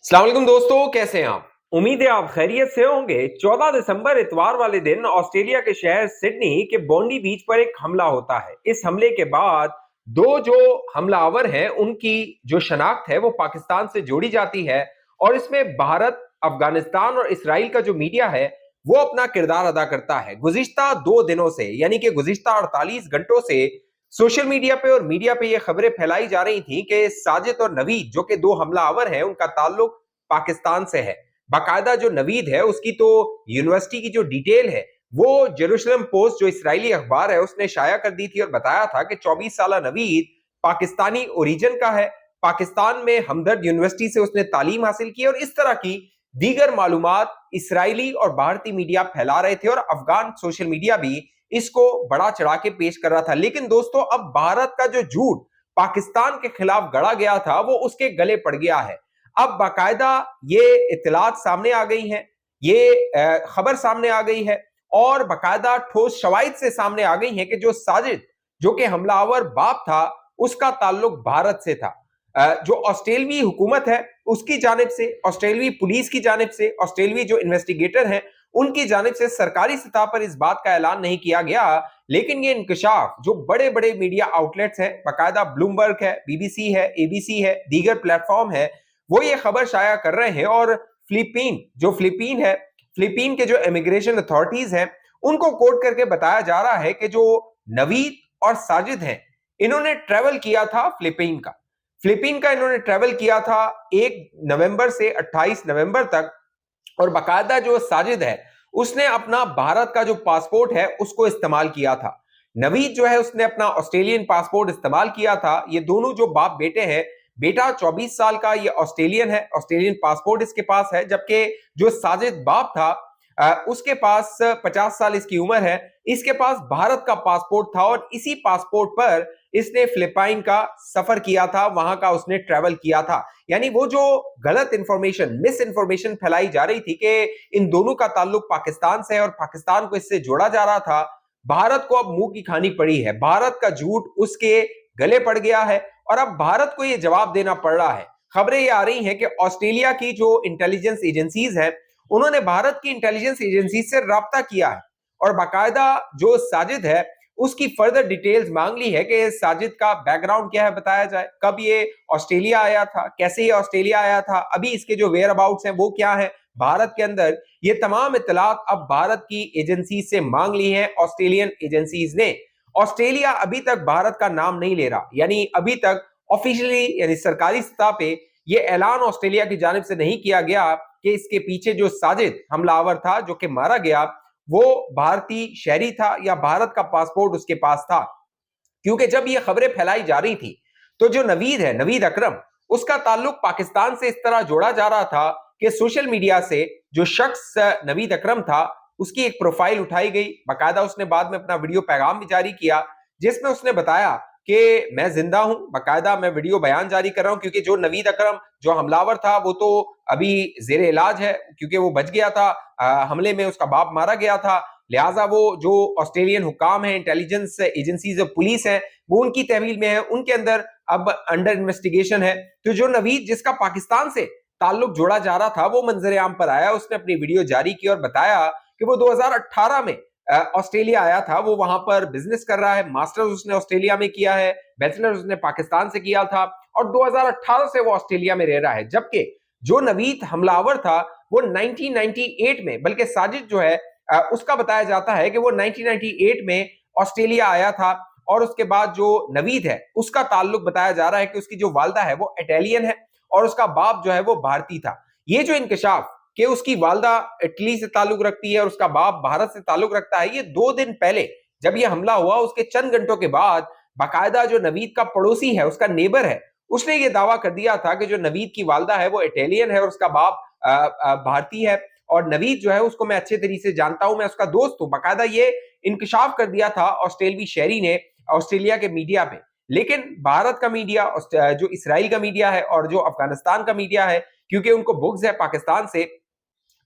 अस्सलाम वालेकुम दोस्तों, कैसे हैं आप। उम्मीद है आप खैरियत से होंगे। 14 दिसंबर इतवार वाले दिन ऑस्ट्रेलिया के शहर सिडनी के बॉन्डी बीच पर एक हमला होता है। इस हमले के बाद दो जो हमलावर हैं उनकी जो शनाख्त है वो पाकिस्तान से जोड़ी जाती है और इसमें भारत, अफगानिस्तान और इसराइल का जो मीडिया है वो अपना किरदार अदा करता है। गुज़िश्ता 2 दिनों से यानी कि गुज़िश्ता 48 घंटों से सोशल मीडिया पे और मीडिया पे ये खबरें फैलाई जा रही थी कि साजिद और नवीद जो कि दो हमलावर हैं उनका ताल्लुक पाकिस्तान से है। बाकायदा जो नवीद है उसकी तो यूनिवर्सिटी की जो डिटेल है वो जेरूशलम पोस्ट जो इस्राएली अखबार है उसने शाया कर दी थी और बताया था कि 24 साल नवीद पाकिस्तानी ओरिजिन का है। पाकिस्तान में हमदर्द यूनिवर्सिटी से उसने तालीम हासिल की और इस तरह की दीगर मालूमात इसराइली और भारतीय मीडिया फैला रहे थे और अफगान सोशल मीडिया भी इसको बड़ा चढ़ा के पेश कर रहा था। लेकिन दोस्तों अब भारत का जो झूठ पाकिस्तान के खिलाफ गढ़ा गया था वो उसके गले पड़ गया है। अब बाकायदा ये इत्तलात सामने आ गई हैं, ये खबर सामने आ गई है और बाकायदा ठोस शवाहिद से सामने आ गई है कि जो साजिद जो कि हमलावर बाप था उसका ताल्लुक भारत से था। जो ऑस्ट्रेलवी हुकूमत है उसकी जानिब से, ऑस्ट्रेलवी पुलिस की जानिब से, ऑस्ट्रेलवी जो इन्वेस्टिगेटर हैं उनकी जानिब से सरकारी सतह पर इस बात का ऐलान नहीं किया गया। लेकिन ये इंकशाफ जो बड़े बड़े मीडिया आउटलेट्स हैं, बाकायदा ब्लूमबर्ग है, बीबीसी है, एबीसी है, दीगर प्लेटफॉर्म है, वो ये खबर शाया कर रहे हैं और फिलिपीन के जो इमिग्रेशन अथॉरिटीज हैं उनको कोट करके बताया जा रहा है कि जो नवीद और साजिद हैं इन्होंने ट्रेवल किया था फिलिपीन का इन्होंने ट्रेवल किया था 1 नवंबर से 28 नवंबर तक और बाकायदा जो साजिद है उसने अपना भारत का जो पासपोर्ट है उसको इस्तेमाल किया था। नवीद जो है उसने अपना ऑस्ट्रेलियन पासपोर्ट इस्तेमाल किया था। ये दोनों जो बाप बेटे हैं, बेटा 24 साल का ये ऑस्ट्रेलियन है, ऑस्ट्रेलियन पासपोर्ट इसके पास है, जबकि जो साजिद बाप था उसके पास 50 साल इसकी उम्र है, इसके पास भारत का पासपोर्ट था और इसी पासपोर्ट पर इसने फिलिपाइन का सफर किया था, वहां का उसने ट्रेवल किया था। यानी वो जो गलत इंफॉर्मेशन, मिस इंफॉर्मेशन फैलाई जा रही थी कि इन दोनों का ताल्लुक पाकिस्तान से है और पाकिस्तान को इससे जोड़ा जा रहा था, भारत को अब मुंह की खानी पड़ी है। भारत का झूठ उसके गले पड़ गया है और अब भारत को यह जवाब देना पड़ रहा है। खबरें ये आ रही हैं कि ऑस्ट्रेलिया की जो इंटेलिजेंस एजेंसीज हैं उन्होंने भारत की इंटेलिजेंस एजेंसी से राब्ता किया है और बाकायदा जो साजिद है उसकी फर्दर डिटेल्स मांग ली है कि साजिद का बैकग्राउंड क्या है बताया जाए, कब ये ऑस्ट्रेलिया आया था, कैसे ये ऑस्ट्रेलिया आया था, अभी इसके जो वेयर अबाउट्स हैं वो क्या है भारत के अंदर। ये तमाम इत्तलात अब भारत की एजेंसी से मांग ली है ऑस्ट्रेलियन एजेंसीज ने। ऑस्ट्रेलिया अभी तक भारत का नाम नहीं ले रहा, यानी अभी तक ऑफिशियली यानी सरकारी सतह पे ये ऐलान ऑस्ट्रेलिया की जानिब से नहीं किया गया कि इसके पीछे जो साजिद हमलावर था जो कि मारा गया वो भारतीय शहरी था या भारत का पासपोर्ट उसके पास था। क्योंकि जब ये खबरें फैलाई जा रही थी तो जो नवीद है, नवीद अकरम, उसका ताल्लुक पाकिस्तान से इस तरह जोड़ा जा रहा था कि सोशल मीडिया से जो शख्स नवीद अकरम था उसकी एक प्रोफाइल उठाई गई। बाकायदा उसने बाद में अपना वीडियो पैगाम भी जारी किया जिसमें उसने बताया कि मैं जिंदा हूं, बाकायदा मैं वीडियो बयान जारी कर रहा हूं क्योंकि जो नवीद अकरम जो हमलावर था वो तो अभी जेर इलाज है क्योंकि वो बच गया था, हमले में उसका बाप मारा गया था। लिहाजा वो जो ऑस्ट्रेलियन हुकाम है, इंटेलिजेंस एजेंसीज पुलिस है, वो उनकी तहवील में है, उनके अंदर अब अंडर इन्वेस्टिगेशन है। तो जो नवीद जिसका पाकिस्तान से ताल्लुक जोड़ा जा रहा था वो मंजर आम पर आया, उसने अपनी वीडियो जारी की और बताया कि वो 2018 में ऑस्ट्रेलिया आया था, वो वहां पर बिजनेस कर रहा है, मास्टर्स उसने ऑस्ट्रेलिया में किया है, बैचलर्स उसने पाकिस्तान से किया था और 2018 से वो ऑस्ट्रेलिया में रह रहा है। जबकि जो नवीद हमलावर था वो 1998 में, बल्कि साजिद जो है उसका बताया जाता है कि वो 1998 में ऑस्ट्रेलिया आया था और उसके बाद जो नवीद है उसका ताल्लुक बताया जा रहा है कि उसकी जो वालदा है वो इटालियन है और उसका बाप जो है वो भारतीय था। ये जो इंकशाफ कि उसकी वालदा इटली से ताल्लुक रखती है और उसका बाप भारत से ताल्लुक रखता है, ये 2 दिन पहले जब ये हमला हुआ उसके चंद घंटों के बाद बाकायदा जो नवीद का पड़ोसी है, उसका नेबर है, उसने ये दावा कर दिया था कि जो नवीद की वालदा है वो इटालियन है और उसका बाप भारतीय है और नवीद जो है उसको मैं अच्छे तरीके से जानता हूं, मैं उसका दोस्त हूं। बाकायदा ये इंकशाफ कर दिया था ऑस्ट्रेलवी शहरी ने ऑस्ट्रेलिया के मीडिया में। लेकिन भारत का मीडिया, जो इसराइल का मीडिया है और जो अफगानिस्तान का मीडिया है, क्योंकि उनको बुग्ज है पाकिस्तान से,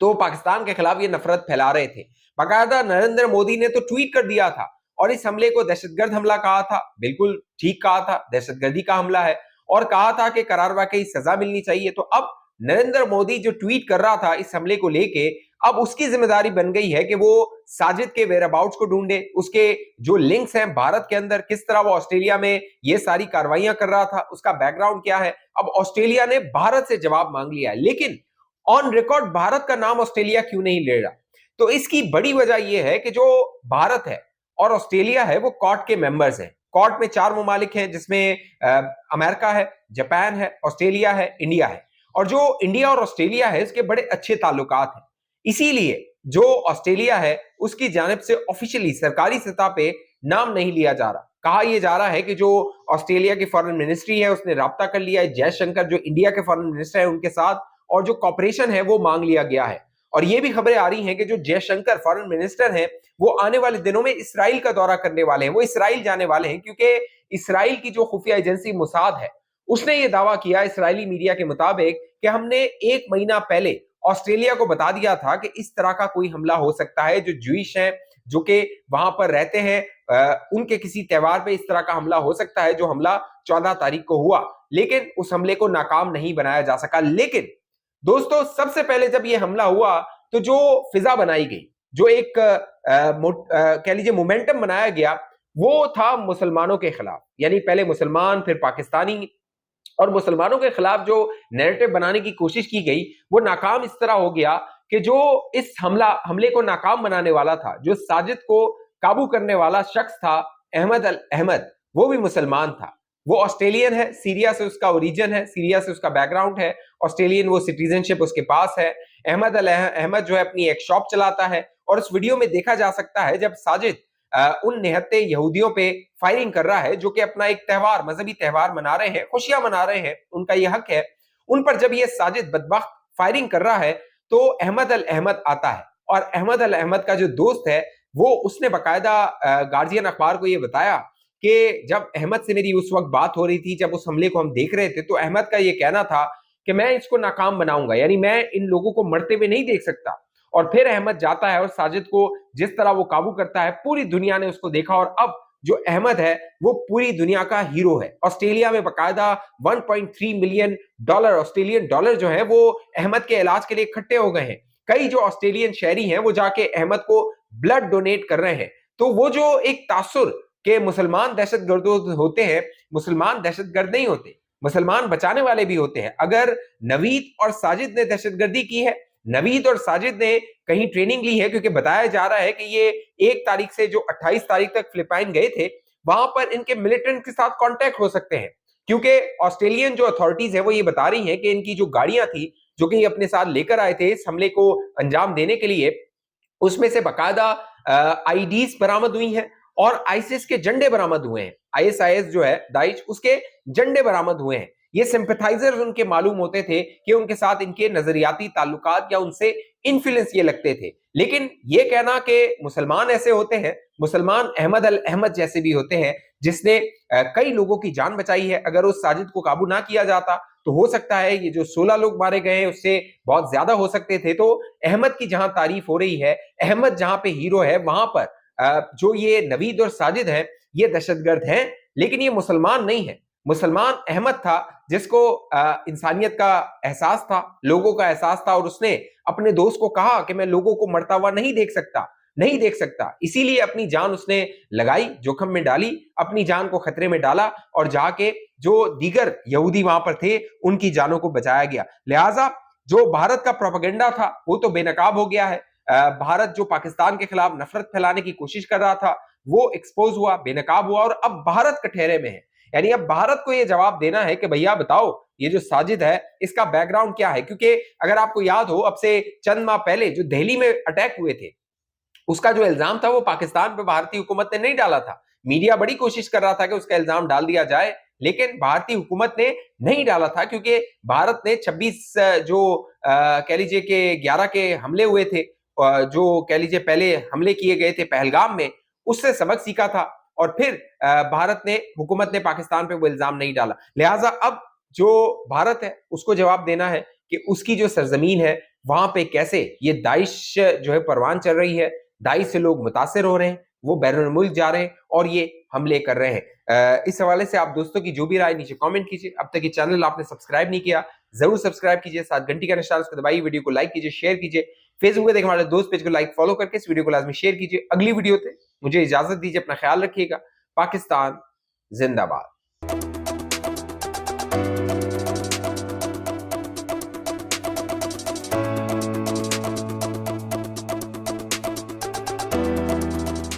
तो पाकिस्तान के खिलाफ ये नफरत फैला रहे थे। बाकायदा नरेंद्र मोदी ने तो ट्वीट कर दिया था और इस हमले को दहशतगर्द हमला कहा था, बिल्कुल ठीक कहा था, दहशतगर्दी का हमला है और कहा था कि करार वाकई सजा मिलनी चाहिए। तो अब नरेंद्र मोदी जो ट्वीट कर रहा था इस हमले को लेके, अब उसकी जिम्मेदारी बन गई है कि वो साजिद के वेयरअबाउट्स को ढूंढे, उसके जो लिंक्स हैं भारत के अंदर, किस तरह वो ऑस्ट्रेलिया में ये सारी कार्रवाइयां कर रहा था, उसका बैकग्राउंड क्या है। अब ऑस्ट्रेलिया ने भारत से जवाब मांग लिया है, लेकिन ऑन रिकॉर्ड भारत का नाम ऑस्ट्रेलिया क्यों नहीं ले रहा? तो इसकी बड़ी वजह यह है कि जो भारत है और ऑस्ट्रेलिया है वो क्वाड के मेंबर्स हैं। क्वाड में 4 ममालिक हैं, जिसमें अमेरिका है, जापान है, ऑस्ट्रेलिया है, इंडिया है। और जो इंडिया और ऑस्ट्रेलिया है उसके बड़े अच्छे ताल्लुकात हैं, इसीलिए जो ऑस्ट्रेलिया है उसकी जानिब से ऑफिशियली सरकारी सतह पे नाम नहीं लिया जा रहा। कहा यह जा रहा है कि जो ऑस्ट्रेलिया की फॉरेन मिनिस्ट्री है उसने राब्ता कर लिया है जयशंकर जो इंडिया के फॉरेन मिनिस्टर है उनके साथ, और जो कॉपरेशन है वो मांग लिया गया है। और ये भी खबरें आ रही हैं कि जो जयशंकर फॉरेन मिनिस्टर हैं वो आने वाले दिनों में इसराइल का दौरा करने वाले हैं, वो इसराइल जाने वाले हैं, क्योंकि इसराइल की जो खुफिया एजेंसी मोसाद है उसने ये दावा किया इसराइली मीडिया के मुताबिक कि हमने 1 महीना पहले ऑस्ट्रेलिया को बता दिया था कि इस तरह का कोई हमला हो सकता है, जो ज्यूइश हैं जो कि वहां पर रहते हैं उनके किसी त्योहार पे इस तरह का हमला हो सकता है, जो हमला 14 तारीख को हुआ, लेकिन उस हमले को नाकाम नहीं बनाया जा सका। लेकिन दोस्तों सबसे पहले जब यह हमला हुआ तो जो फिजा बनाई गई, जो एक कह लीजिए मोमेंटम बनाया गया, वो था मुसलमानों के खिलाफ, यानी पहले मुसलमान फिर पाकिस्तानी, और मुसलमानों के खिलाफ जो नैरेटिव बनाने की कोशिश की गई वो नाकाम इस तरह हो गया कि जो इस हमले को नाकाम बनाने वाला था, जो साजिद को काबू करने वाला शख्स था अहमद अल अहमद, वो भी मुसलमान था। वो ऑस्ट्रेलियन है, सीरिया से उसका ओरिजिन है, सीरिया से उसका बैकग्राउंड है, ऑस्ट्रेलियन वो सिटीजनशिप उसके पास है। अहमद अल अहमद जो है अपनी एक शॉप चलाता है, और इस वीडियो में देखा जा सकता है जब साजिद उन निहत्ते यहूदियों पे फायरिंग कर रहा है जो कि अपना एक त्योहार, मजहबी त्योहार मना रहे हैं, खुशियां मना रहे हैं, उनका यह हक है। उन पर जब ये साजिद बदबख्त फायरिंग कर रहा है तो अहमद अल अहमद आता है, और अहमद अल अहमद का जो दोस्त है वो उसने बाकायदा गार्जियन अखबार को ये बताया कि जब अहमद से मेरी उस वक्त बात हो रही थी, जब उस हमले को हम देख रहे थे, तो अहमद का ये कहना था कि मैं इसको नाकाम बनाऊंगा, यानी मैं इन लोगों को मरते हुए नहीं देख सकता। और फिर अहमद जाता है और साजिद को जिस तरह वो काबू करता है, पूरी दुनिया ने उसको देखा, और अब जो अहमद है वो पूरी दुनिया का हीरो है। ऑस्ट्रेलिया में बाकायदा 1.3 मिलियन डॉलर ऑस्ट्रेलियन डॉलर जो है वो अहमद के इलाज के लिए इकट्ठे हो गए हैं। कई जो ऑस्ट्रेलियन शहरी हैं वो जाके अहमद को ब्लड डोनेट कर रहे हैं। तो वो जो एक तासुर के मुसलमान दहशतगर्द होते हैं, मुसलमान दहशतगर्द नहीं होते, मुसलमान बचाने वाले भी होते हैं। अगर नवीद और साजिद ने दहशतगर्दी की है, नवीद और साजिद ने कहीं ट्रेनिंग ली है, क्योंकि बताया जा रहा है कि ये 1 तारीख से जो 28 तारीख तक फिलिपाइन गए थे, वहां पर इनके मिलिटेंट के साथ कांटेक्ट हो सकते हैं, क्योंकि ऑस्ट्रेलियन जो अथॉरिटीज है वो ये बता रही हैं कि इनकी जो गाड़ियां थी जो कि ये अपने साथ लेकर आए थे इस हमले को अंजाम देने के लिए, उसमें से बाकायदा आईडीज बरामद हुई हैं और आईसिस के झंडे बरामद हुए हैं। आईएसआईएस जो है दाइश, उसके झंडे बरामद हुए हैं। ये सिंपैथाइजर्स उनके मालूम होते थे कि उनके साथ इनके नजरियाती ताल्लुकात या उनसे इन्फ्लुएंस ये लगते थे। लेकिन ये कहना कि मुसलमान ऐसे होते हैं, मुसलमान अहमद अल अहमद जैसे भी होते हैं जिसने कई लोगों की जान बचाई है, अगर उस साजिद को काबू ना किया जाता तो हो सकता है ये जो 16 लोग मारे गए हैं उससे बहुत ज्यादा हो सकते थे। तो अहमद की जहां तारीफ हो रही है, अहमद जहां पे हीरो है, वहां पर जो ये नवीद और साजिद हैं ये दहशतगर्द हैं, लेकिन ये मुसलमान नहीं है। मुसलमान अहमद था जिसको इंसानियत का एहसास था, लोगों का एहसास था, और उसने अपने दोस्त को कहा कि मैं लोगों को मरता हुआ नहीं देख सकता, इसीलिए अपनी जान उसने लगाई, जोखिम में डाली, अपनी जान को खतरे में डाला, और जाके जो दीगर यहूदी वहां पर थे उनकी जानों को बचाया गया। लिहाजा जो भारत का प्रोपेगेंडा था वो तो बेनकाब हो गया है। भारत जो पाकिस्तान के खिलाफ नफरत फैलाने की कोशिश कर रहा था वो एक्सपोज हुआ, बेनकाब हुआ, और अब भारत कटघरे में है। यानी अब भारत को यह जवाब देना है कि भैया बताओ ये जो साजिद है इसका बैकग्राउंड क्या है। क्योंकि अगर आपको याद हो, अब से चंद माह पहले जो दिल्ली में अटैक हुए थे उसका जो इल्जाम था वो पाकिस्तान पे भारतीय हुकूमत ने नहीं डाला था। मीडिया बड़ी कोशिश कर रहा था कि उसका इल्जाम डाल दिया जाए, लेकिन भारतीय हुकूमत ने नहीं डाला था, क्योंकि भारत ने 26 जो कह लीजिए कि 11 के हमले हुए थे, जो कह लीजिए पहले हमले किए गए थे पहलगाम में, उससे सबक सीखा था, और फिर भारत ने, हुकूमत ने पाकिस्तान पे वो इल्जाम नहीं डाला। लिहाजा अब जो भारत है उसको जवाब देना है कि उसकी जो सरजमीन है वहां पे कैसे ये दाइश जो है परवान चल रही है, दाइश से लोग मुतासिर हो रहे हैं, वो बैरून मुल्क जा रहे हैं और ये हमले कर रहे हैं। इस हवाले से आप दोस्तों की जो भी राय नीचे कमेंट कीजिए। अब तक ये चैनल आपने सब्सक्राइब नहीं किया ضرور سبسکرائب کیجیے, ساتھ گھنٹی کا نشان اس کو دبائیے, ویڈیو کو لائک کیجیے, شیئر کیجیے, فیس بک پہ دیکھنے والے دوست پیج کو لائک فالو کر کے اس ویڈیو کو لازمی شیئر کیجیے. اگلی ویڈیو تھے مجھے اجازت دیجیے, اپنا خیال رکھیے گا. پاکستان زندہ باد.